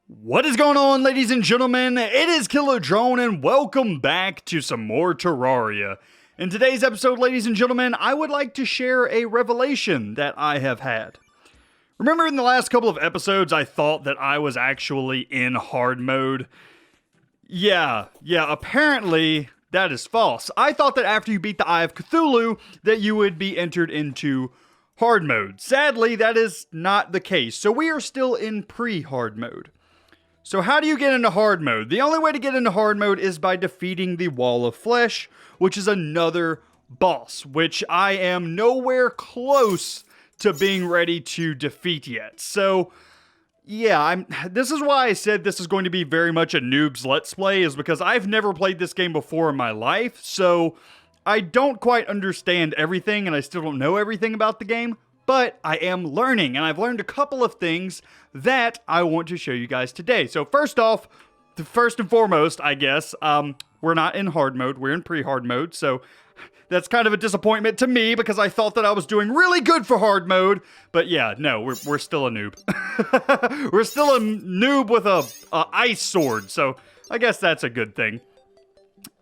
What is going on, ladies and gentlemen? It is Killer Drone, and welcome back to some more Terraria. In today's episode, ladies and gentlemen, I would like to share a revelation that I have had. Remember in the last couple of episodes, I thought that I was actually in hard mode? Yeah, apparently that is false. I thought that after you beat the Eye of Cthulhu, that you would be entered into hard mode. Sadly, that is not the case, so we are still in pre-hard mode. So how do you get into hard mode? The only way to get into hard mode is by defeating the Wall of Flesh, which is another boss, which I am nowhere close to being ready to defeat yet. So, yeah, this is why I said this is going to be very much a noob's let's play, is because I've never played this game before in my life, so I don't quite understand everything, and I still don't know everything about the game. But I am learning, and I've learned a couple of things that I want to show you guys today. So first off, first and foremost, I guess, we're not in hard mode, we're in pre-hard mode, so that's kind of a disappointment to me because I thought that I was doing really good for hard mode, but yeah, no, we're still a noob. We're still a noob with a ice sword, so I guess that's a good thing.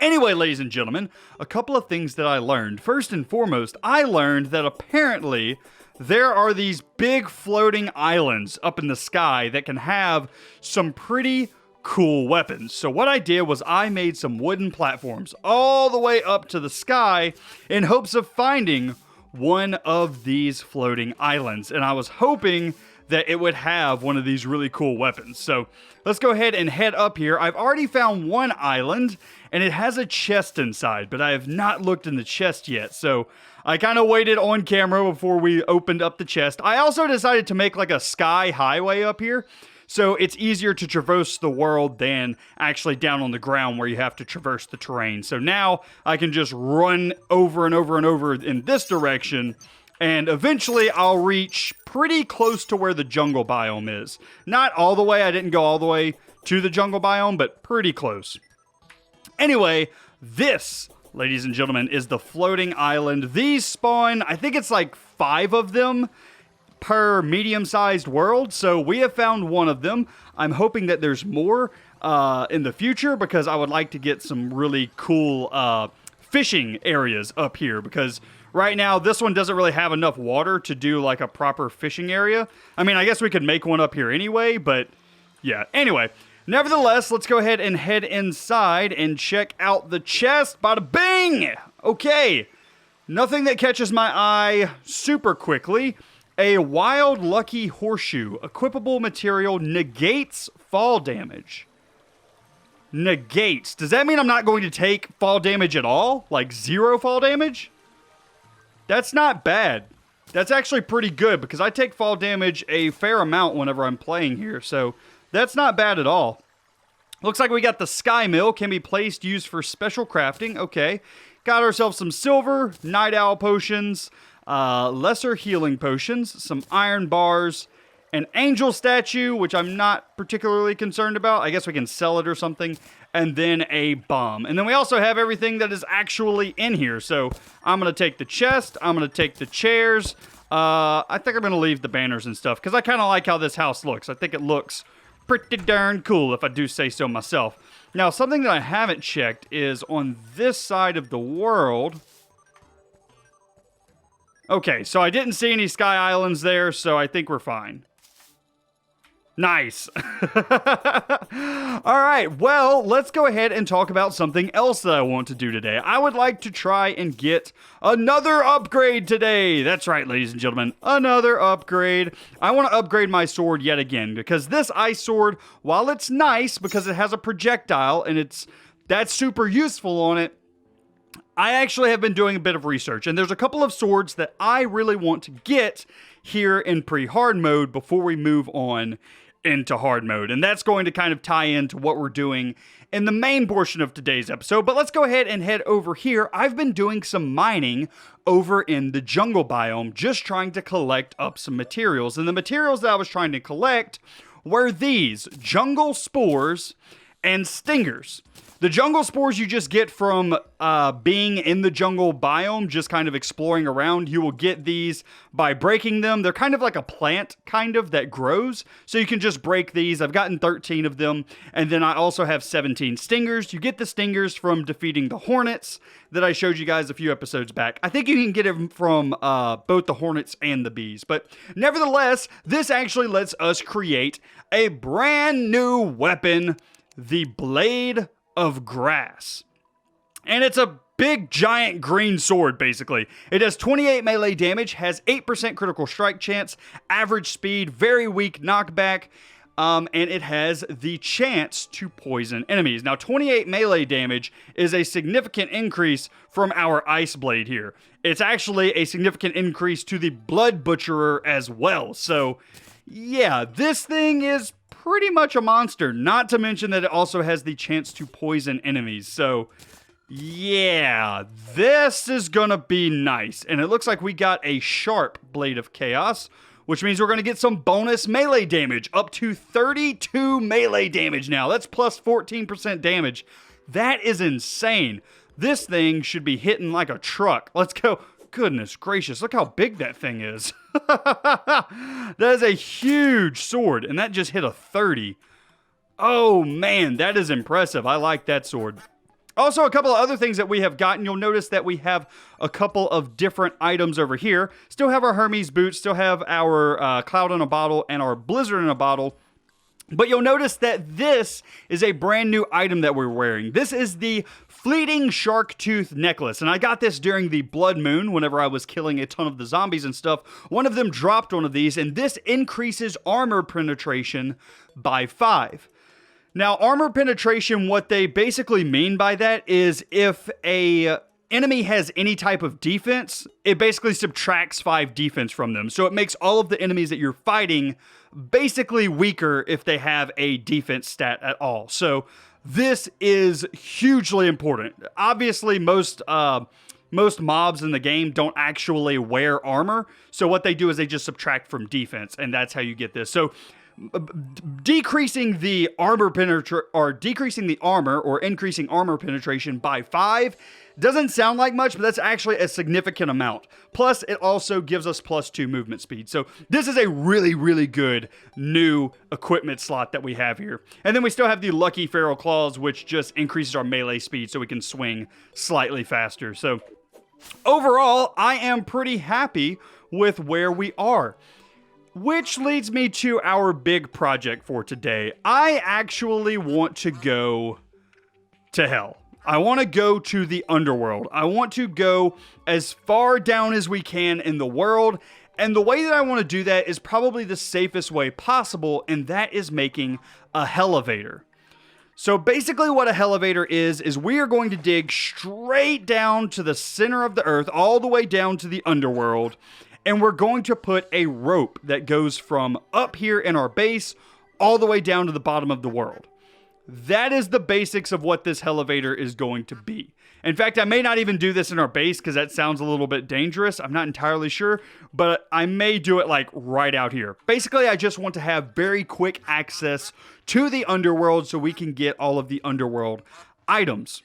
Anyway, ladies and gentlemen, a couple of things that I learned. First and foremost, I learned that apparently there are these big floating islands up in the sky that can have some pretty cool weapons. So what I did was I made some wooden platforms all the way up to the sky in hopes of finding one of these floating islands. And I was hoping that it would have one of these really cool weapons. So let's go ahead and head up here. I've already found one island, and it has a chest inside, but I have not looked in the chest yet. So I kind of waited on camera before we opened up the chest. I also decided to make like a sky highway up here, so it's easier to traverse the world than actually down on the ground where you have to traverse the terrain. So now I can just run over and over and over in this direction, and eventually I'll reach pretty close to where the jungle biome is. Not all the way, I didn't go all the way to the jungle biome, but pretty close. Anyway, this, ladies and gentlemen, is the floating island. These spawn, I think it's like 5 of them per medium-sized world, so we have found one of them. I'm hoping that there's more in the future because I would like to get some really cool fishing areas up here because right now this one doesn't really have enough water to do like a proper fishing area. I mean, I guess we could make one up here anyway, but yeah. Anyway, nevertheless, let's go ahead and head inside and check out the chest. Bada bing! Okay, nothing that catches my eye super quickly. A wild lucky horseshoe. Equipable material negates fall damage. Negates. Does that mean I'm not going to take fall damage at all? Like 0 fall damage? That's not bad. That's actually pretty good because I take fall damage a fair amount whenever I'm playing here. So that's not bad at all. Looks like we got the sky mill. Can be placed, used for special crafting. Okay. Got ourselves some silver, night owl potions, lesser healing potions, some iron bars, an angel statue, which I'm not particularly concerned about. I guess we can sell it or something. And then a bomb. And then we also have everything that is actually in here. So I'm going to take the chest. I'm going to take the chairs. I think I'm going to leave the banners and stuff because I kind of like how this house looks. I think it looks pretty darn cool if I do say so myself. Now, something that I haven't checked is on this side of the world. Okay, so I didn't see any sky islands there, so I think we're fine. Nice. All right, well, let's go ahead and talk about something else that I want to do today. I would like to try and get another upgrade today. That's right, ladies and gentlemen, another upgrade. I want to upgrade my sword yet again because this ice sword, while it's nice because it has a projectile and that's super useful on it, I actually have been doing a bit of research, and there's a couple of swords that I really want to get here in pre-hard mode before we move on into hard mode. And that's going to kind of tie into what we're doing in the main portion of today's episode. But let's go ahead and head over here. I've been doing some mining over in the jungle biome, just trying to collect up some materials. And the materials that I was trying to collect were these jungle spores and stingers. The jungle spores you just get from being in the jungle biome, just kind of exploring around. You will get these by breaking them. They're kind of like a plant, that grows. So you can just break these. I've gotten 13 of them. And then I also have 17 stingers. You get the stingers from defeating the hornets that I showed you guys a few episodes back. I think you can get it from both the hornets and the bees. But nevertheless, this actually lets us create a brand new weapon, the Blade of Grass. And it's a big giant green sword, basically. It has 28 melee damage, has 8% critical strike chance, average speed, very weak knockback, and it has the chance to poison enemies. Now, 28 melee damage is a significant increase from our Ice Blade here. It's actually a significant increase to the Blood Butcherer as well. So, yeah, this thing is pretty much a monster, not to mention that it also has the chance to poison enemies. So, yeah, this is gonna be nice. And it looks like we got a sharp Blade of Chaos, which means we're gonna get some bonus melee damage, up to 32 melee damage now. That's plus 14% damage. That is insane. This thing should be hitting like a truck. Let's go. Goodness gracious, look how big that thing is. That is a huge sword, and that just hit a 30. Oh man, that is impressive. I like that sword. Also, a couple of other things that we have gotten. You'll notice that we have a couple of different items over here. Still have our Hermes boots, still have our Cloud in a bottle, and our Blizzard in a bottle. But you'll notice that this is a brand new item that we're wearing. This is the Fleeting Shark Tooth Necklace. And I got this during the Blood Moon whenever I was killing a ton of the zombies and stuff. One of them dropped one of these, and this increases armor penetration by 5. Now, armor penetration, what they basically mean by that is if a enemy has any type of defense, it basically subtracts 5 defense from them. So it makes all of the enemies that you're fighting basically weaker if they have a defense stat at all. So this is hugely important. Obviously, most mobs in the game don't actually wear armor. So what they do is they just subtract from defense, and that's how you get this. So decreasing the armor or increasing armor penetration by 5 doesn't sound like much, but that's actually a significant amount. Plus, it also gives us +2 movement speed. So this is a really, really good new equipment slot that we have here. And then we still have the Lucky Feral Claws, which just increases our melee speed so we can swing slightly faster. So overall, I am pretty happy with where we are. Which leads me to our big project for today. I actually want to go to hell. I want to go to the Underworld. I want to go as far down as we can in the world. And the way that I want to do that is probably the safest way possible, and that is making a Hellevator. So basically what a Hellevator is we are going to dig straight down to the center of the earth, all the way down to the Underworld. And we're going to put a rope that goes from up here in our base all the way down to the bottom of the world. That is the basics of what this Hellevator is going to be. In fact, I may not even do this in our base because that sounds a little bit dangerous. I'm not entirely sure, but I may do it like right out here. Basically, I just want to have very quick access to the Underworld so we can get all of the Underworld items.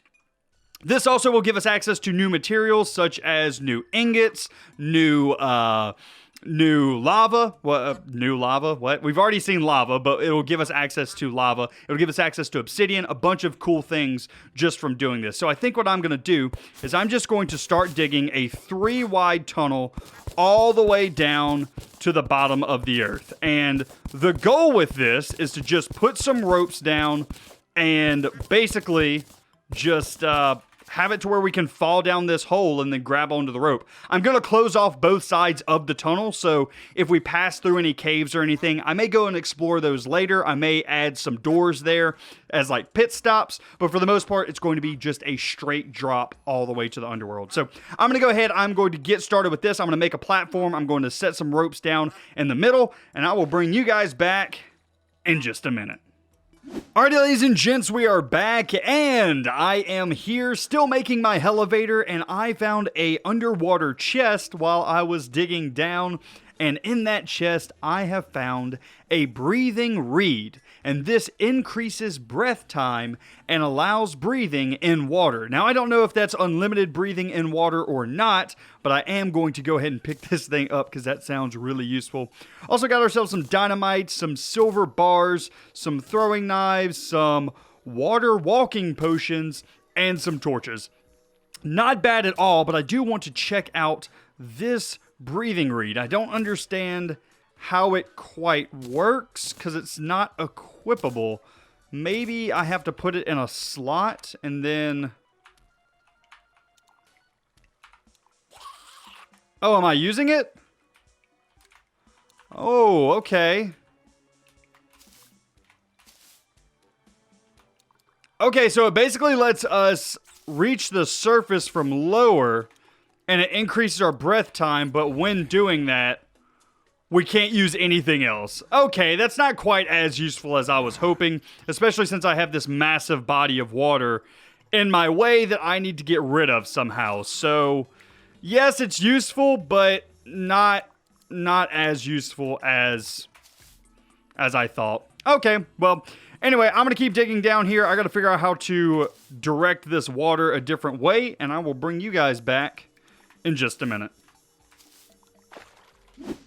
This also will give us access to new materials such as new ingots, new lava. New lava? What? We've already seen lava, but it'll give us access to lava. It'll give us access to obsidian, a bunch of cool things just from doing this. So I think what I'm going to do is I'm just going to start digging a 3-wide tunnel all the way down to the bottom of the earth. And the goal with this is to just put some ropes down and basically just have it to where we can fall down this hole and then grab onto the rope. I'm going to close off both sides of the tunnel, so if we pass through any caves or anything, I may go and explore those later. I may add some doors there as like pit stops, but for the most part, it's going to be just a straight drop all the way to the Underworld. So I'm going to go ahead. I'm going to get started with this. I'm going to make a platform. I'm going to set some ropes down in the middle, and I will bring you guys back in just a minute. Alright, ladies and gents, we are back, and I am here still making my Hellevator, and I found a underwater chest while I was digging down, And in that chest, I have found a breathing reed. And this increases breath time and allows breathing in water. Now, I don't know if that's unlimited breathing in water or not, but I am going to go ahead and pick this thing up because that sounds really useful. Also got ourselves some dynamite, some silver bars, some throwing knives, some water walking potions, and some torches. Not bad at all, but I do want to check out this breathing reed. I don't understand how it quite works because it's not equipable. Maybe I have to put it in a slot and then... Oh, am I using it? Oh, okay. Okay, so it basically lets us reach the surface from lower, and it increases our breath time, but when doing that, we can't use anything else. Okay, that's not quite as useful as I was hoping, especially since I have this massive body of water in my way that I need to get rid of somehow. So, yes, it's useful, but not as useful as I thought. Okay, well, anyway, I'm going to keep digging down here. I got to figure out how to direct this water a different way, and I will bring you guys back in just a minute.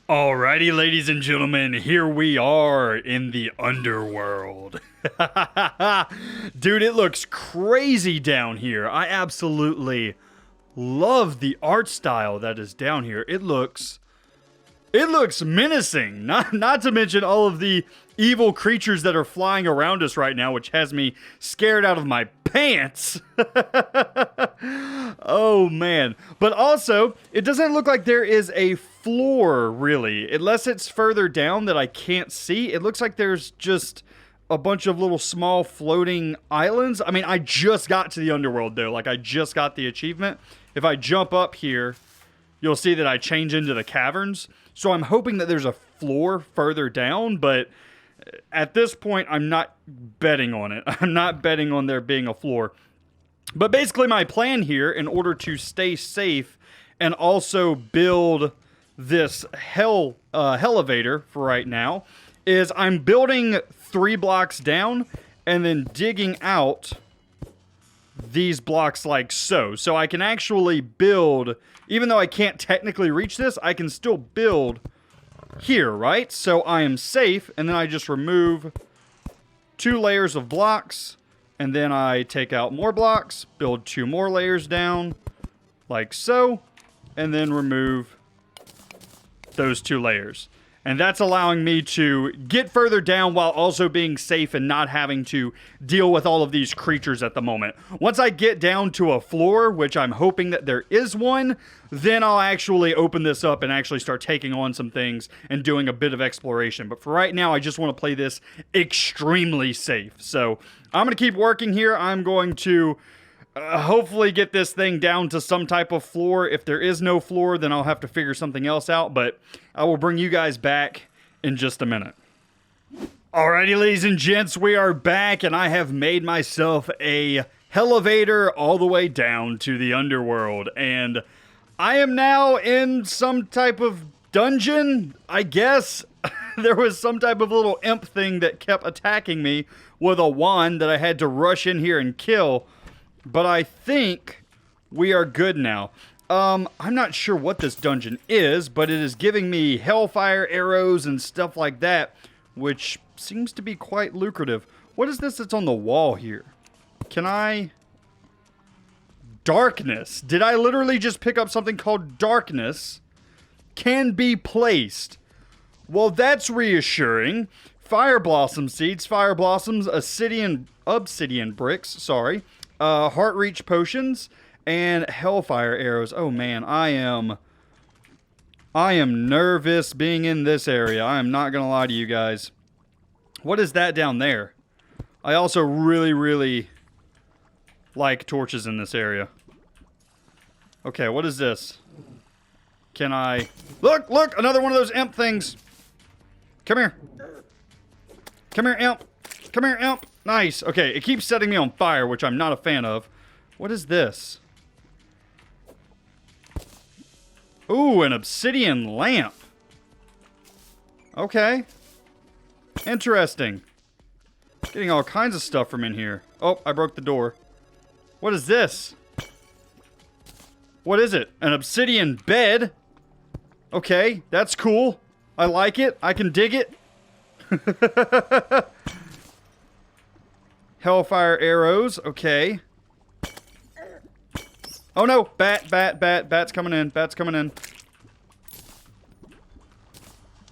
Alrighty, ladies and gentlemen, here we are in the Underworld. Dude, it looks crazy down here. I absolutely love the art style that is down here. It looks menacing, not to mention all of the evil creatures that are flying around us right now, which has me scared out of my pants. Oh, man. But also, it doesn't look like there is a floor, really. Unless it's further down that I can't see. It looks like there's just a bunch of little small floating islands. I mean, I just got to the Underworld, though. Like, I just got the achievement. If I jump up here, you'll see that I change into the caverns. So I'm hoping that there's a floor further down, but at this point, I'm not betting on it. I'm not betting on there being a floor. But basically my plan here, in order to stay safe and also build this elevator for right now, is I'm building 3 blocks down and then digging out these blocks like so. So I can actually build, even though I can't technically reach this, I can still build here, right? So I am safe, and then I just remove 2 layers of blocks, and then I take out more blocks, build 2 more layers down, like so, and then remove those 2 layers. And that's allowing me to get further down while also being safe and not having to deal with all of these creatures at the moment. Once I get down to a floor, which I'm hoping that there is one, then I'll actually open this up and actually start taking on some things and doing a bit of exploration. But for right now, I just want to play this extremely safe. So I'm going to keep working here. I'm going to hopefully get this thing down to some type of floor. If there is no floor, then I'll have to figure something else out, but I will bring you guys back in just a minute. Alrighty, ladies and gents, we are back, and I have made myself a elevator all the way down to the Underworld, and I am now in some type of dungeon, I guess. There was some type of little imp thing that kept attacking me with a wand that I had to rush in here and kill. But I think we are good now. I'm not sure what this dungeon is, but it is giving me hellfire arrows and stuff like that, which seems to be quite lucrative. What is this that's on the wall here? Can I... Darkness. Did I literally just pick up something called darkness? Can be placed. Well, that's reassuring. Fire blossom seeds, fire blossoms, obsidian bricks, sorry. Heart reach potions, and hellfire arrows. Oh man, I am nervous being in this area. I am not gonna lie to you guys. What is that down there? I also really like torches in this area. Okay, what is this? Can I... Look! Another one of those imp things! Come here! Come here, imp! Come here, imp! Nice. Okay, it keeps setting me on fire, which I'm not a fan of. What is this? Ooh, an obsidian lamp. Okay. Interesting. Getting all kinds of stuff from in here. Oh, I broke the door. What is this? What is it? An obsidian bed? Okay, that's cool. I like it. I can dig it. Hellfire arrows. Okay. Oh no! Bat's coming in. Bat's coming in.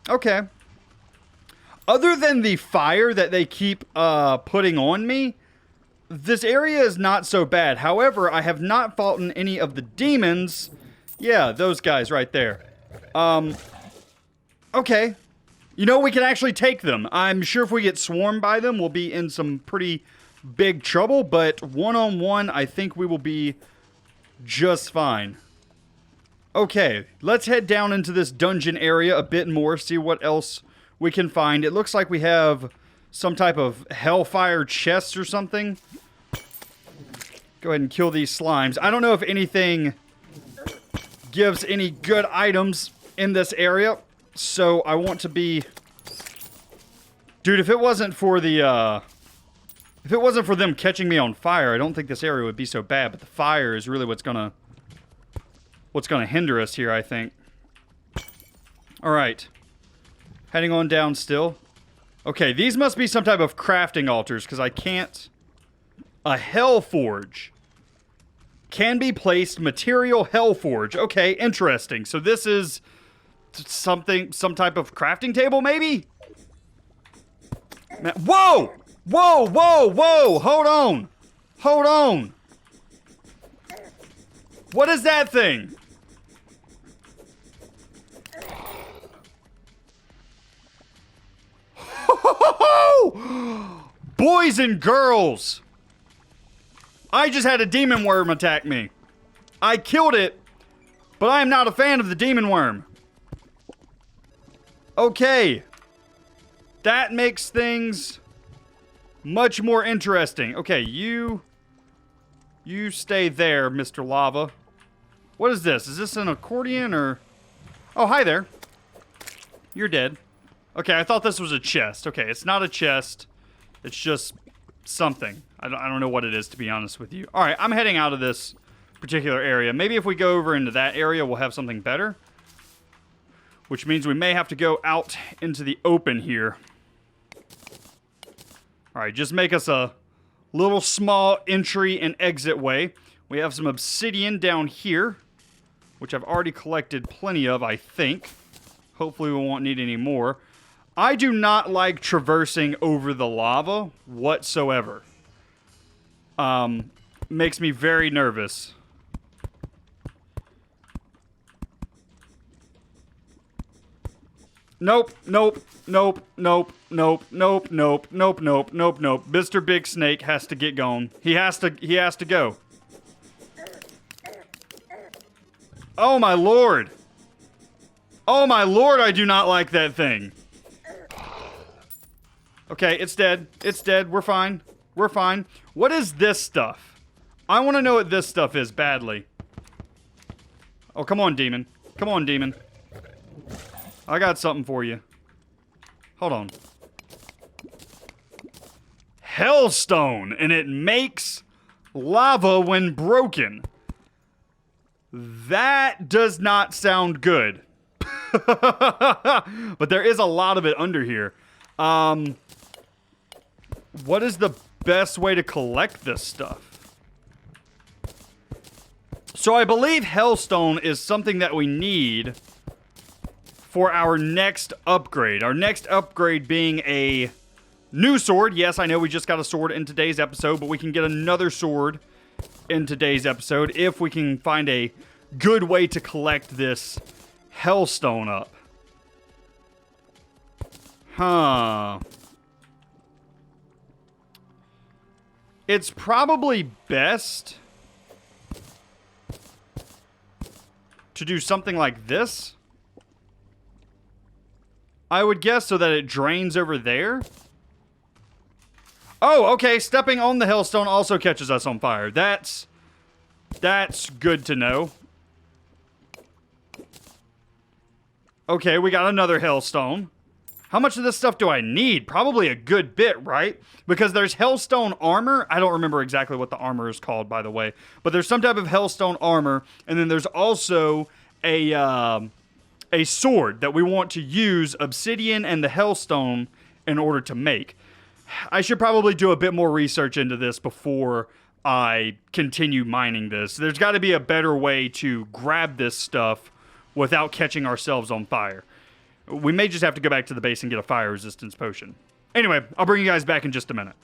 Okay. Other than the fire that they keep putting on me, this area is not so bad. However, I have not fought any of the demons. Yeah, those guys right there. Okay. You know, we can actually take them. I'm sure if we get swarmed by them, we'll be in some pretty big trouble. But one-on-one, I think we will be just fine. Okay, let's head down into this dungeon area a bit more, see what else we can find. It looks like we have some type of hellfire chest or something. Go ahead and kill these slimes. I don't know if anything gives any good items in this area, so I want to be... Dude, if it wasn't for the, if it wasn't for them catching me on fire, I don't think this area would be so bad, but the fire is really what's gonna hinder us here, I think. Alright. Heading on down still. Okay, these must be some type of crafting altars, because I can't... A Hellforge. Can be placed material Hellforge. Okay, interesting. So this is something, some type of crafting table, maybe? Whoa! Whoa, whoa, whoa! Hold on! Hold on! What is that thing? Boys and girls! I just had a demon worm attack me. I killed it, but I am not a fan of the demon worm. Okay. That makes things much more interesting. Okay, you stay there, Mr. Lava. What is this? Is this an accordion or... Oh, hi there. You're dead. Okay, I thought this was a chest. Okay, it's not a chest. It's just something. I don't know what it is, to be honest with you. Alright, I'm heading out of this particular area. Maybe if we go over into that area, we'll have something better. Which means we may have to go out into the open here. Alright, just make us a little small entry and exit way. We have some obsidian down here, which I've already collected plenty of, I think. Hopefully we won't need any more. I do not like traversing over the lava whatsoever. Makes me very nervous. Nope, nope, nope, nope, nope, nope, nope, nope, nope, nope, nope. Mr. Big Snake has to get going. He has to go. Oh my lord. Oh my lord, I do not like that thing. Okay, it's dead. It's dead. We're fine. We're fine. What is this stuff? I want to know what this stuff is badly. Oh, come on, demon. Come on, demon. I got something for you. Hold on. Hellstone, and it makes lava when broken. That does not sound good. But there is a lot of it under here. What is the best way to collect this stuff? So I believe Hellstone is something that we need for our next upgrade. Our next upgrade being a new sword. Yes, I know we just got a sword in today's episode, but we can get another sword in today's episode if we can find a good way to collect this Hellstone up. Huh. It's probably best to do something like this. I would guess, so that it drains over there. Oh, okay. Stepping on the Hellstone also catches us on fire. That's good to know. Okay, we got another Hellstone. How much of this stuff do I need? Probably a good bit, right? Because there's Hellstone armor. I don't remember exactly what the armor is called, by the way. But there's some type of Hellstone armor. And then there's also a sword that we want to use Obsidian and the Hellstone in order to make. I should probably do a bit more research into this before I continue mining this. There's got to be a better way to grab this stuff without catching ourselves on fire. We may just have to go back to the base and get a fire resistance potion. Anyway, I'll bring you guys back in just a minute.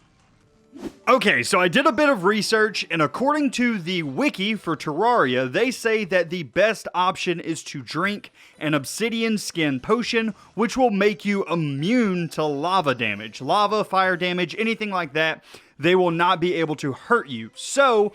Okay, so I did a bit of research, and according to the wiki for Terraria, they say that the best option is to drink an obsidian skin potion, which will make you immune to lava damage. Lava, fire damage, anything like that, they will not be able to hurt you. So,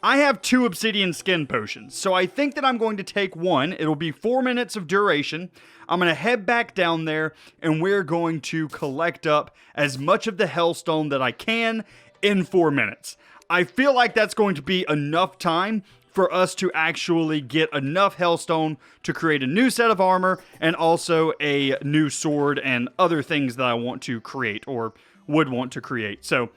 I have 2 obsidian skin potions, so I think that I'm going to take one. It'll be 4 minutes of duration. I'm going to head back down there, and we're going to collect up as much of the Hellstone that I can in 4 minutes. I feel like that's going to be enough time for us to actually get enough Hellstone to create a new set of armor, and also a new sword and other things that I want to create, or would want to create. So,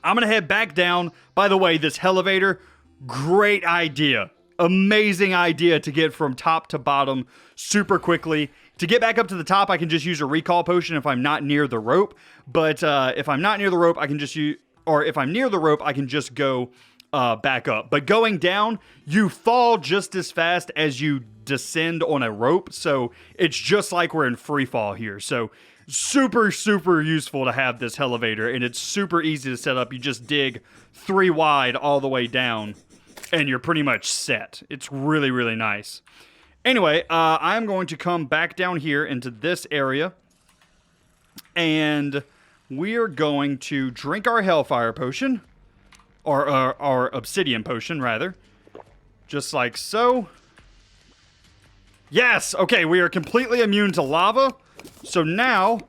I'm going to head back down. By the way, this elevator, great idea. Amazing idea to get from top to bottom super quickly. To get back up to the top, I can just use a recall potion if I'm not near the rope. But if I'm not near the rope, I can just use... Or if I'm near the rope, I can just go back up. But going down, you fall just as fast as you descend on a rope. So it's just like we're in free fall here. So super, super useful to have this elevator. And it's super easy to set up. You just dig 3 wide all the way down, and you're pretty much set. It's really, really nice. Anyway, I'm going to come back down here into this area, and we're going to drink our Hellfire Potion, or our Obsidian Potion, rather. Just like so. Yes! Okay, we are completely immune to lava. So now,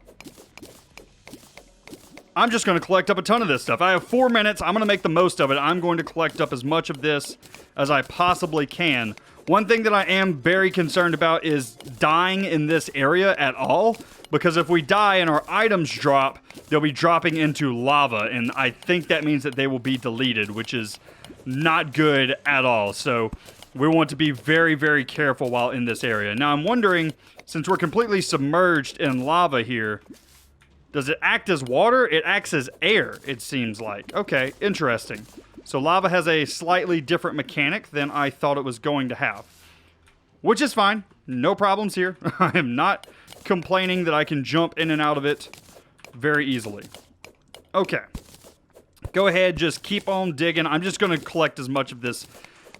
I'm just going to collect up a ton of this stuff. I have 4 minutes. I'm going to make the most of it. I'm going to collect up as much of this as I possibly can. One thing that I am very concerned about is dying in this area at all. Because if we die and our items drop, they'll be dropping into lava. And I think that means that they will be deleted, which is not good at all. So we want to be very, very careful while in this area. Now I'm wondering, since we're completely submerged in lava here, does it act as water? It acts as air, it seems like. Okay, interesting. So lava has a slightly different mechanic than I thought it was going to have. Which is fine. No problems here. I am not complaining that I can jump in and out of it very easily. Okay. Go ahead, just keep on digging. I'm just going to collect as much of this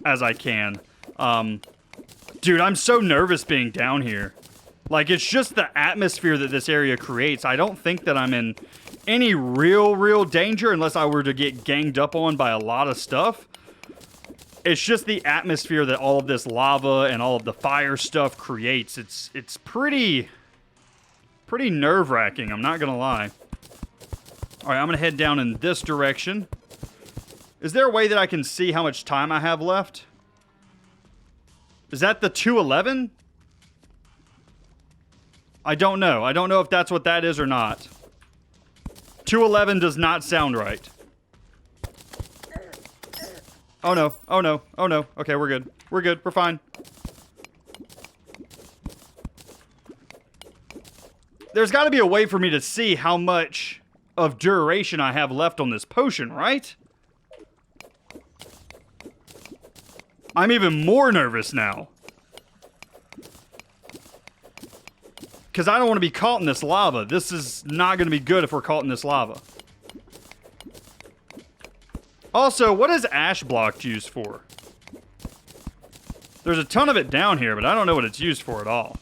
as I can. Dude, I'm so nervous being down here. Like, it's just the atmosphere that this area creates. I don't think that I'm in any real danger unless I were to get ganged up on by a lot of stuff. It's just the atmosphere that all of this lava and all of the fire stuff creates. It's pretty nerve-wracking, I'm not gonna lie. Alright, I'm gonna head down in this direction. Is there a way that I can see how much time I have left? Is that the 2:11? I don't know. I don't know if that's what that is or not. 2:11 does not sound right. Oh no. Oh no. Oh no. Okay, we're good. We're good. We're fine. There's got to be a way for me to see how much of duration I have left on this potion, right? I'm even more nervous now. Because I don't want to be caught in this lava. This is not going to be good if we're caught in this lava. Also, what is ash block used for? There's a ton of it down here, but I don't know what it's used for at all.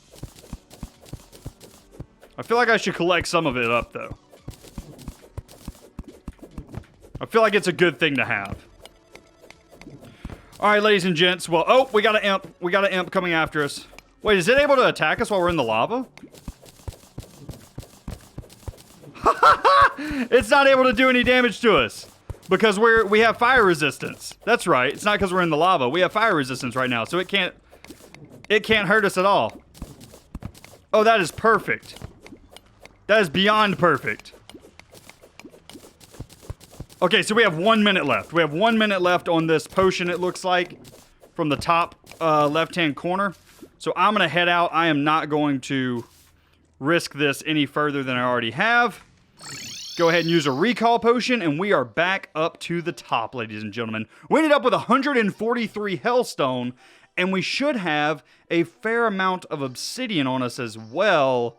I feel like I should collect some of it up, though. I feel like it's a good thing to have. Alright, ladies and gents. Well, oh, we got an imp. We got an imp coming after us. Wait, is it able to attack us while we're in the lava? It's not able to do any damage to us. Because we have fire resistance. That's right. It's not because we're in the lava. We have fire resistance right now, so it can't hurt us at all. Oh, that is perfect. That is beyond perfect. Okay, so we have 1 minute left. We have 1 minute left on this potion, it looks like, from the top left-hand corner. So I'm going to head out. I am not going to risk this any further than I already have. Go ahead and use a recall potion, and we are back up to the top, ladies and gentlemen. We ended up with 143 hellstone, and we should have a fair amount of obsidian on us as well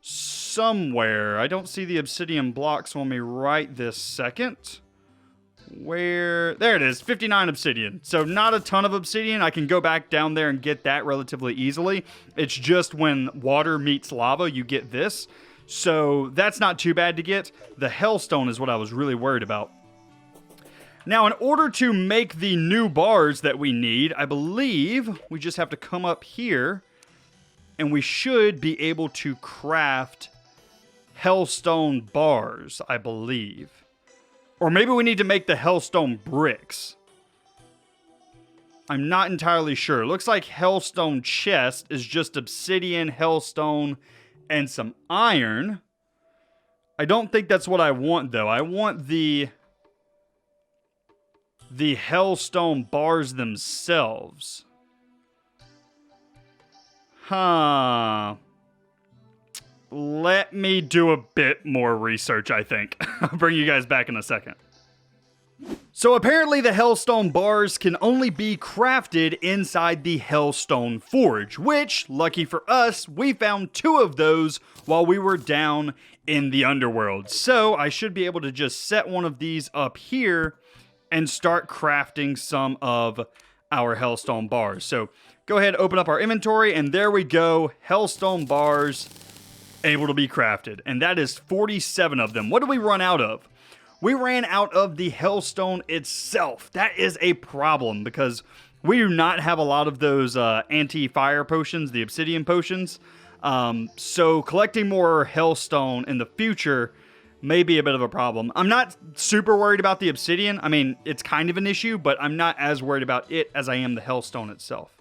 somewhere. I don't see the obsidian blocks on me right this second. Where? There it is, 59 obsidian. So not a ton of obsidian. I can go back down there and get that relatively easily. It's just when water meets lava, you get this. So that's not too bad to get. The hellstone is what I was really worried about. Now, in order to make the new bars that we need, I believe we just have to come up here and we should be able to craft hellstone bars, I believe. Or maybe we need to make the hellstone bricks. I'm not entirely sure. It looks like hellstone chest is just obsidian, hellstone, and some iron. I don't think that's what I want, though. I want the hellstone bars themselves. Huh. Let me do a bit more research, I think. I'll bring you guys back in a second. So apparently the hellstone bars can only be crafted inside the hellstone forge, which, lucky for us, we found 2 of those while we were down in the Underworld. So I should be able to just set one of these up here and start crafting some of our hellstone bars. So go ahead, open up our inventory, and there we go, hellstone bars able to be crafted. And that is 47 of them. What did we run out of? We ran out of the hellstone itself. That is a problem because we do not have a lot of those anti-fire potions, the obsidian potions. So collecting more hellstone in the future may be a bit of a problem. I'm not super worried about the obsidian. I mean, it's kind of an issue, but I'm not as worried about it as I am the hellstone itself.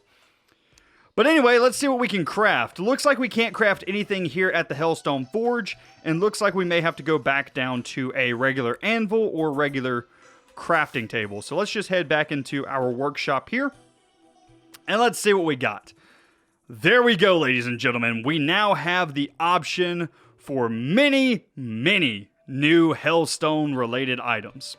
But anyway, let's see what we can craft. Looks like we can't craft anything here at the Hellstone Forge, and looks like we may have to go back down to a regular anvil or regular crafting table. So let's just head back into our workshop here, and let's see what we got. There we go, ladies and gentlemen. We now have the option for many, many new Hellstone-related items.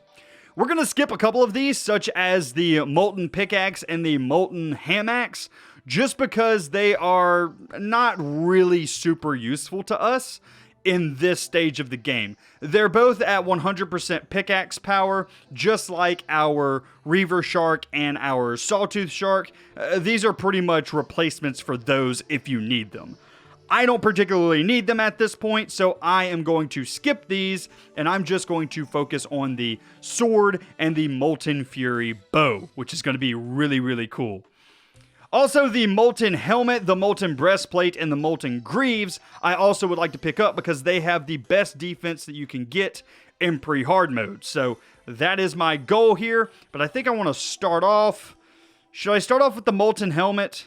We're going to skip a couple of these, such as the Molten Pickaxe and the Molten Hamaxe, just because they are not really super useful to us in this stage of the game. They're both at 100% pickaxe power, just like our Reaver Shark and our Sawtooth Shark. These are pretty much replacements for those if you need them. I don't particularly need them at this point, so I am going to skip these, and I'm just going to focus on the sword and the Molten Fury bow, which is going to be really, really cool. Also, the Molten Helmet, the Molten Breastplate, and the Molten Greaves, I also would like to pick up because they have the best defense that you can get in pre-hard mode. So that is my goal here, but I think I want to start off... Should I start off with the Molten Helmet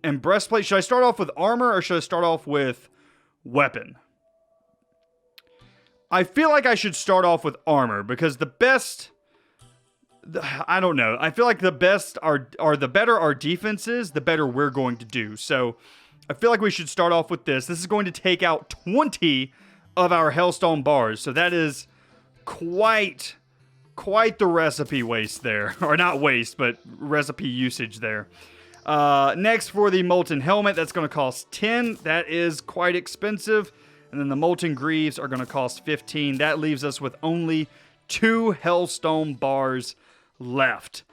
and Breastplate? Should I start off with armor or should I start off with weapon? I feel like I should start off with armor because the best... I don't know. I feel like the best are the better our defense is, the better we're going to do. So I feel like we should start off with this. This is going to take out 20 of our Hellstone bars. So that is quite the recipe waste there. Or not waste, but recipe usage there. Next for the Molten Helmet, that's going to cost 10. That is quite expensive. And then the Molten Greaves are going to cost 15. That leaves us with only 2 Hellstone bars left.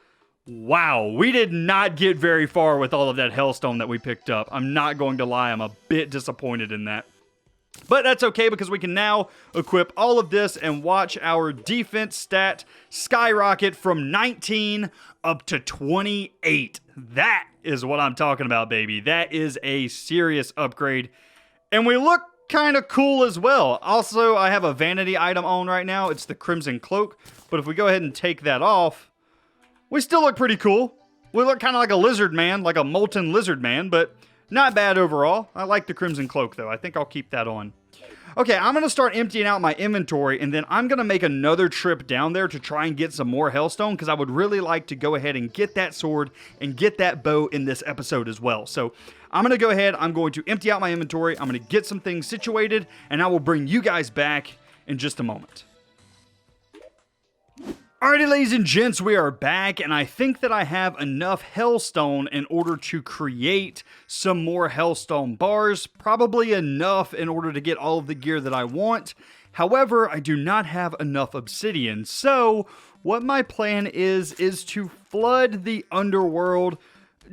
Wow, we did not get very far with all of that hellstone that we picked up. I'm not going to lie, I'm a bit disappointed in that. But that's okay because we can now equip all of this and watch our defense stat skyrocket from 19 up to 28. That is what I'm talking about, baby. That is a serious upgrade. And we look kind of cool as well. Also, I have a vanity item on right now. It's the Crimson Cloak. But if we go ahead and take that off, we still look pretty cool. We look kind of like a lizard man, like a molten lizard man, but not bad overall. I like the Crimson Cloak, though. I think I'll keep that on. Okay, I'm going to start emptying out my inventory, and then I'm going to make another trip down there to try and get some more hellstone, because I would really like to go ahead and get that sword and get that bow in this episode as well. So I'm going to go ahead, I'm going to empty out my inventory, I'm going to get some things situated, and I will bring you guys back in just a moment. Alrighty, ladies and gents, we are back, and I think that I have enough hellstone in order to create some more hellstone bars. Probably enough in order to get all of the gear that I want. However, I do not have enough obsidian. So, what my plan is to flood the Underworld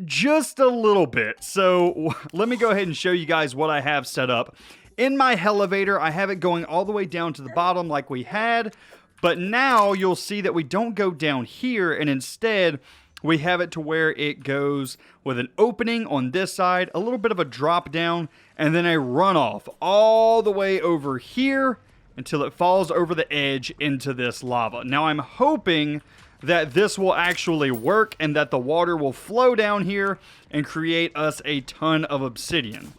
just a little bit. So, let me go ahead and show you guys what I have set up. In my elevator, I have it going all the way down to the bottom like we had. But now you'll see that we don't go down here, and instead we have it to where it goes with an opening on this side, a little bit of a drop down, and then a runoff all the way over here until it falls over the edge into this lava. Now I'm hoping that this will actually work and that the water will flow down here and create us a ton of obsidian.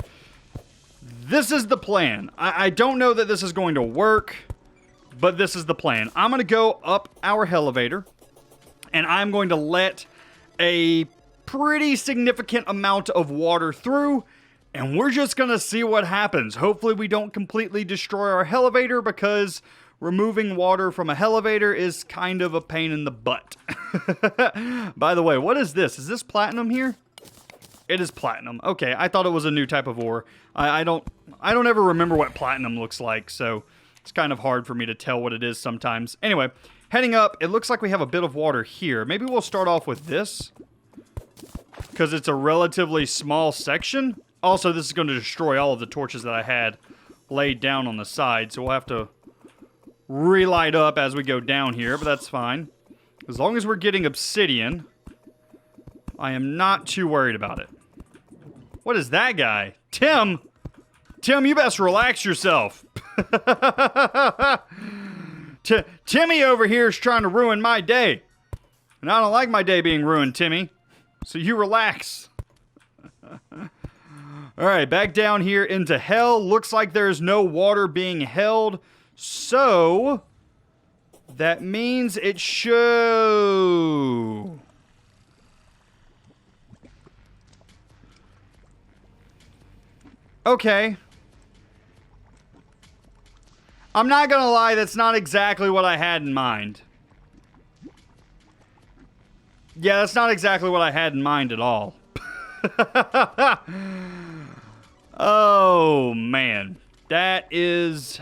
This is the plan. I don't know that this is going to work, but this is the plan. I'm going to go up our elevator, and I'm going to let a pretty significant amount of water through, and we're just going to see what happens. Hopefully we don't completely destroy our elevator, because removing water from a elevator is kind of a pain in the butt. By the way, what is this? Is this platinum here? It is platinum. Okay, I thought it was a new type of ore. I don't ever remember what platinum looks like, so it's kind of hard for me to tell what it is sometimes. Anyway, heading up, it looks like we have a bit of water here. Maybe we'll start off with this, because it's a relatively small section. Also, this is going to destroy all of the torches that I had laid down on the side, so we'll have to relight up as we go down here, but that's fine. As long as we're getting obsidian, I am not too worried about it. What is that guy? Tim! Tim, you best relax yourself. Timmy over here is trying to ruin my day. And I don't like my day being ruined, Timmy. So you relax. Alright, back down here into hell. Looks like there's no water being held. So that means it should... Okay. I'm not gonna lie, that's not exactly what I had in mind. Yeah, that's not exactly what I had in mind at all. Oh, man. That is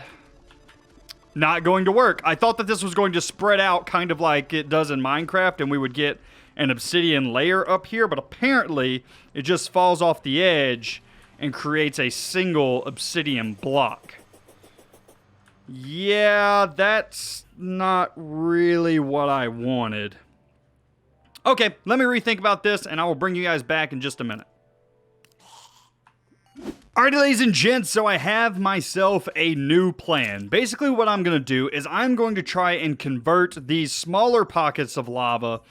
not going to work. I thought that this was going to spread out kind of like it does in Minecraft, and we would get an obsidian layer up here, but apparently it just falls off the edge and creates a single obsidian block. Yeah, that's not really what I wanted. Okay, let me rethink about this, and I will bring you guys back in just a minute. Alrighty, ladies and gents, so I have myself a new plan. Basically, what I'm going to do is I'm going to try and convert these smaller pockets of lava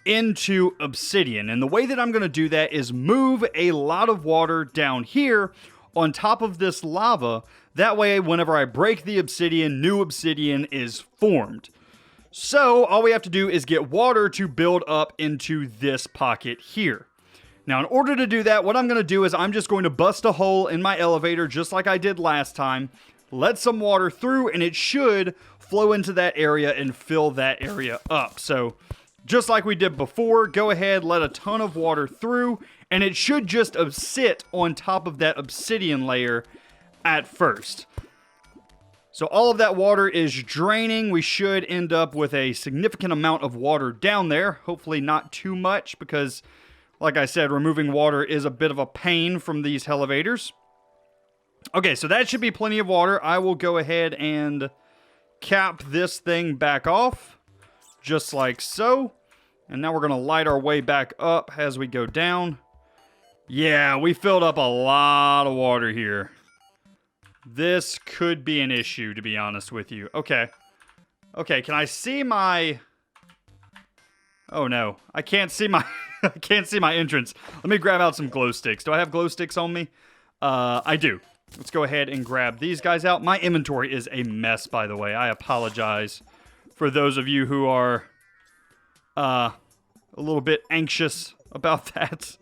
into obsidian. And the way that I'm going to do that is move a lot of water down here on top of this lava. That way, whenever I break the obsidian, new obsidian is formed. So, all we have to do is get water to build up into this pocket here. Now, in order to do that, what I'm going to do is I'm just going to bust a hole in my elevator just like I did last time, let some water through, and it should flow into that area and fill that area up. So, just like we did before, go ahead, let a ton of water through, and it should just sit on top of that obsidian layer at first. So all of that water is draining. We should end up with a significant amount of water down there. Hopefully not too much, because like I said, removing water is a bit of a pain from these elevators. Okay, so that should be plenty of water. I will go ahead and cap this thing back off, just like so. And now we're going to light our way back up as we go down. Yeah, we filled up a lot of water here. This could be an issue, to be honest with you. Okay. Okay, can I see my... Oh no, I can't see my... I can't see my entrance. Let me grab out some glow sticks. Do I have glow sticks on me? I do. Let's go ahead and grab these guys out. My inventory is a mess, by the way. I apologize for those of you who are a little bit anxious about that.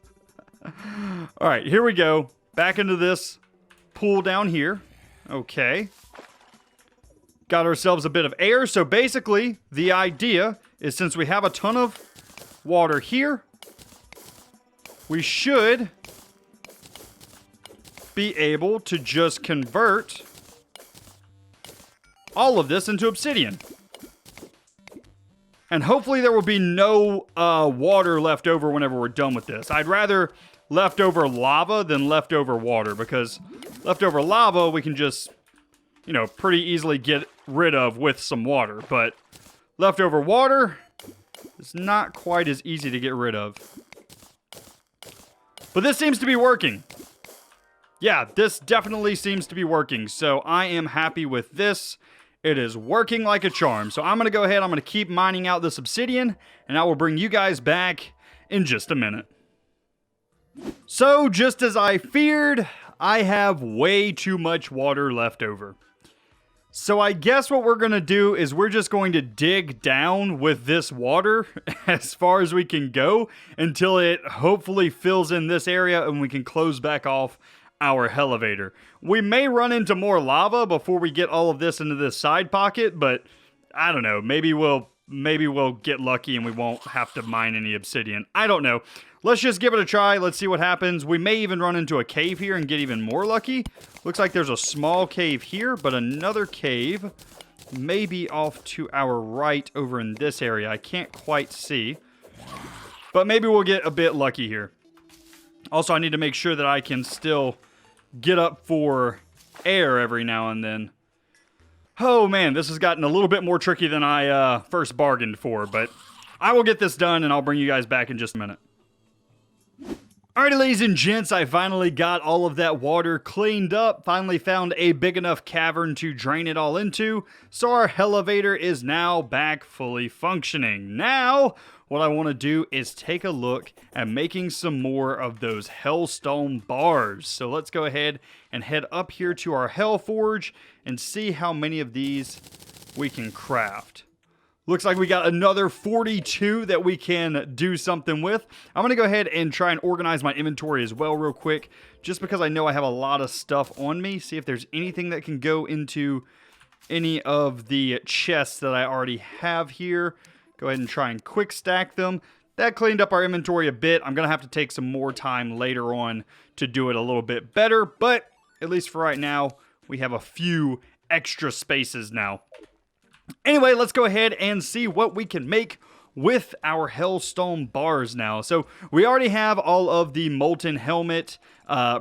All right, here we go. Back into this pool down here. Okay. Got ourselves a bit of air. So basically, the idea is since we have a ton of water here, we should be able to just convert all of this into obsidian. And hopefully there will be no water left over whenever we're done with this. I'd rather leftover lava than leftover water, because leftover lava we can just, you know, pretty easily get rid of with some water. But leftover water is not quite as easy to get rid of. But this seems to be working. Yeah, this definitely seems to be working. So I am happy with this. It is working like a charm. So I'm going to go ahead. I'm going to keep mining out this obsidian, and I will bring you guys back in just a minute. So just as I feared, I have way too much water left over. So I guess what we're going to do is we're just going to dig down with this water as far as we can go until it hopefully fills in this area and we can close back off our elevator. We may run into more lava before we get all of this into this side pocket, but I don't know. Maybe we'll get lucky and we won't have to mine any obsidian. I don't know. Let's just give it a try. Let's see what happens. We may even run into a cave here and get even more lucky. Looks like there's a small cave here, but another cave maybe off to our right over in this area. I can't quite see, but maybe we'll get a bit lucky here. Also, I need to make sure that I can still get up for air every now and then. Oh man, this has gotten a little bit more tricky than I first bargained for, but I will get this done and I'll bring you guys back in just a minute. Alrighty, ladies and gents, I finally got all of that water cleaned up, finally found a big enough cavern to drain it all into, so our elevator is now back fully functioning. Now, what I want to do is take a look at making some more of those hellstone bars. So let's go ahead and head up here to our hell forge and see how many of these we can craft. Looks like we got another 42 that we can do something with. I'm going to go ahead and try and organize my inventory as well real quick, just because I know I have a lot of stuff on me. See if there's anything that can go into any of the chests that I already have here. Go ahead and try and quick stack them. That cleaned up our inventory a bit. I'm going to have to take some more time later on to do it a little bit better, but at least for right now, we have a few extra spaces now. Anyway, let's go ahead and see what we can make with our hellstone bars now. So we already have all of the Molten Helmet,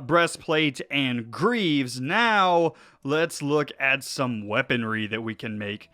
breastplate, and greaves. Now let's look at some weaponry that we can make.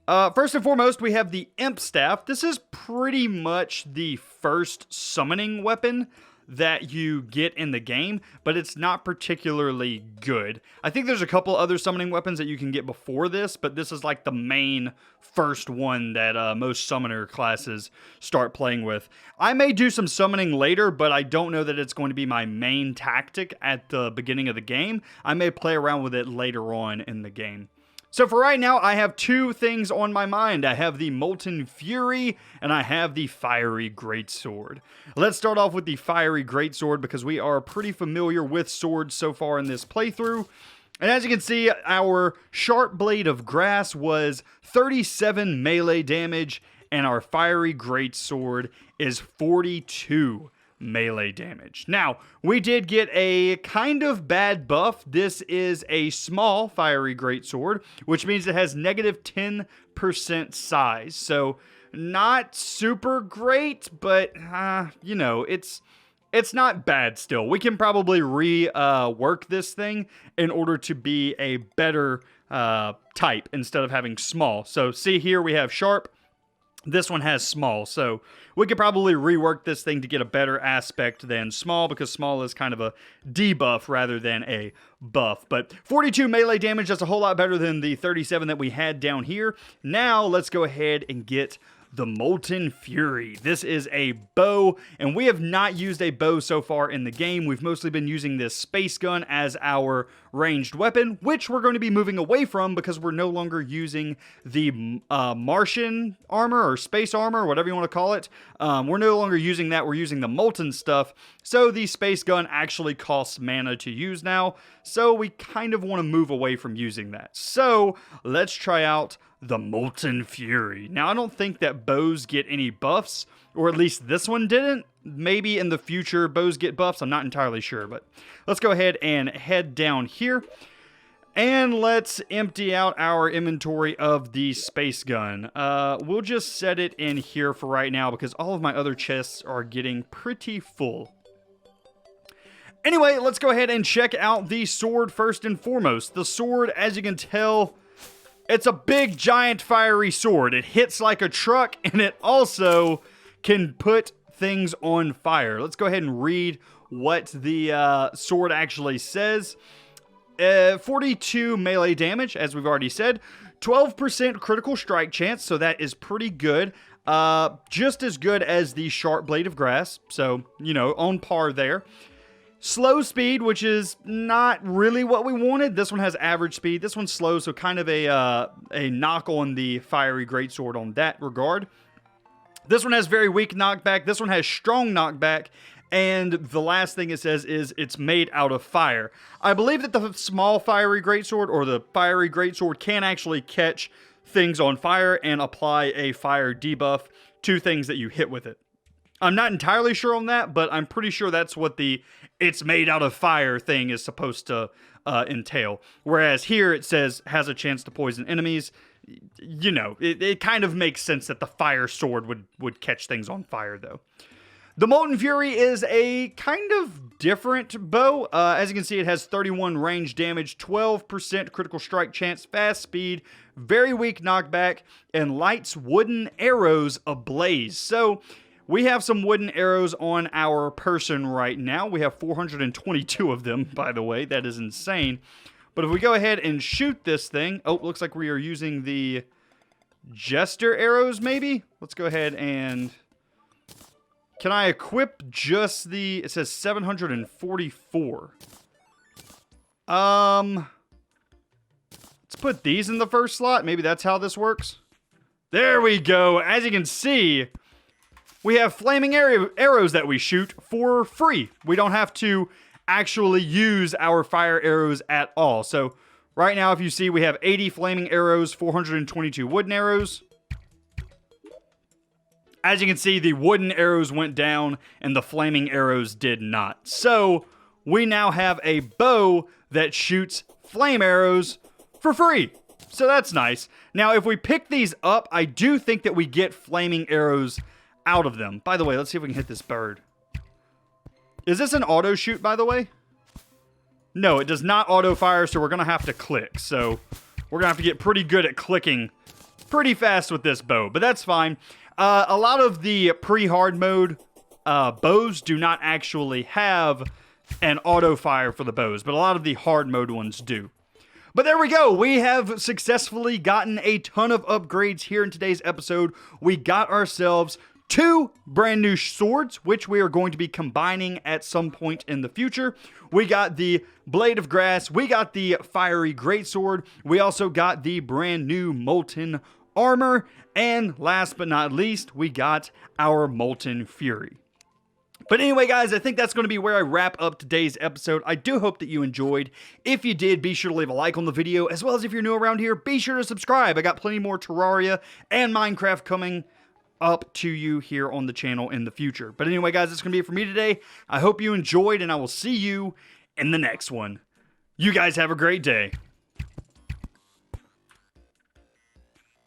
First and foremost, we have the Imp Staff. This is pretty much the first summoning weapon that you get in the game, but it's not particularly good. I think there's a couple other summoning weapons that you can get before this, but this is like the main first one that most summoner classes start playing with. I may do some summoning later, but I don't know that it's going to be my main tactic at the beginning of the game. I may play around with it later on in the game. So for right now, I have two things on my mind. I have the Molten Fury, and I have the Fiery Greatsword. Let's start off with the Fiery Greatsword, because we are pretty familiar with swords so far in this playthrough. And as you can see, our Sharp Blade of Grass was 37 melee damage, and our Fiery Greatsword is 42 melee damage. Now, we did get a kind of bad buff. This is a small Fiery Greatsword, which means it has negative 10% size. So, not super great, but, you know, it's not bad still. We can probably rework this thing in order to be a better type instead of having small. So, see here we have sharp. This one has small, so we could probably rework this thing to get a better aspect than small, because small is kind of a debuff rather than a buff. But 42 melee damage, that's a whole lot better than the 37 that we had down here. Now, let's go ahead and get the Molten Fury. This is a bow, and we have not used a bow so far in the game. We've mostly been using this space gun as our ranged weapon, which we're going to be moving away from because we're no longer using the Martian armor or space armor, whatever you want to call it. We're no longer using that. We're using the molten stuff. So the space gun actually costs mana to use now. So we kind of want to move away from using that. So let's try out the Molten Fury. Now, I don't think that bows get any buffs, or at least this one didn't. Maybe in the future bows get buffs. I'm not entirely sure, but let's go ahead and head down here. And let's empty out our inventory of the space gun. We'll just set it in here for right now because all of my other chests are getting pretty full. Anyway, let's go ahead and check out the sword first and foremost. The sword, as you can tell, it's a big, giant, fiery sword. It hits like a truck, and it also can put things on fire. Let's go ahead and read what the sword actually says. 42 melee damage, as we've already said. 12% critical strike chance, so that is pretty good. Just as good as the sharp blade of grass, so, you know, on par there. Slow speed, which is not really what we wanted. This one has average speed. This one's slow, so kind of a knock on the fiery greatsword on that regard. This one has very weak knockback. This one has strong knockback. And the last thing it says is it's made out of fire. I believe that the small fiery greatsword or the fiery greatsword can actually catch things on fire and apply a fire debuff to things that you hit with it. I'm not entirely sure on that, but I'm pretty sure that's what the "it's made out of fire" thing is supposed to entail. Whereas here it says has a chance to poison enemies. You know, it kind of makes sense that the fire sword would catch things on fire, though. The Molten Fury is a kind of different bow. As you can see, it has 31 range damage, 12% critical strike chance, fast speed, very weak knockback, and lights wooden arrows ablaze. So we have some wooden arrows on our person right now. We have 422 of them, by the way. That is insane. But if we go ahead and shoot this thing... Oh, looks like we are using the Jester arrows, maybe? Let's go ahead and... Can I equip just the... It says 744. Let's put these in the first slot. Maybe that's how this works. There we go. As you can see... We have flaming arrows that we shoot for free. We don't have to actually use our fire arrows at all. So right now, if you see, we have 80 flaming arrows, 422 wooden arrows. As you can see, the wooden arrows went down and the flaming arrows did not. So we now have a bow that shoots flame arrows for free. So that's nice. Now, if we pick these up, I do think that we get flaming arrows out of them. By the way, let's see if we can hit this bird. Is this an auto shoot, by the way? No, it does not auto fire, so we're going to have to click. So we're going to have to get pretty good at clicking pretty fast with this bow, but that's fine. A lot of the pre-hard mode bows do not actually have an auto fire for the bows, but a lot of the hard mode ones do. But there we go. We have successfully gotten a ton of upgrades here in today's episode. We got ourselves 2 brand new swords, which we are going to be combining at some point in the future. We got the Blade of Grass. We got the Fiery Greatsword. We also got the brand new Molten Armor. And last but not least, we got our Molten Fury. But anyway, guys, I think that's going to be where I wrap up today's episode. I do hope that you enjoyed. If you did, be sure to leave a like on the video, as well as if you're new around here, be sure to subscribe. I got plenty more Terraria and Minecraft coming up to you here on the channel in the future. But anyway, guys, that's going to be it for me today. I hope you enjoyed, and I will see you in the next one. You guys have a great day.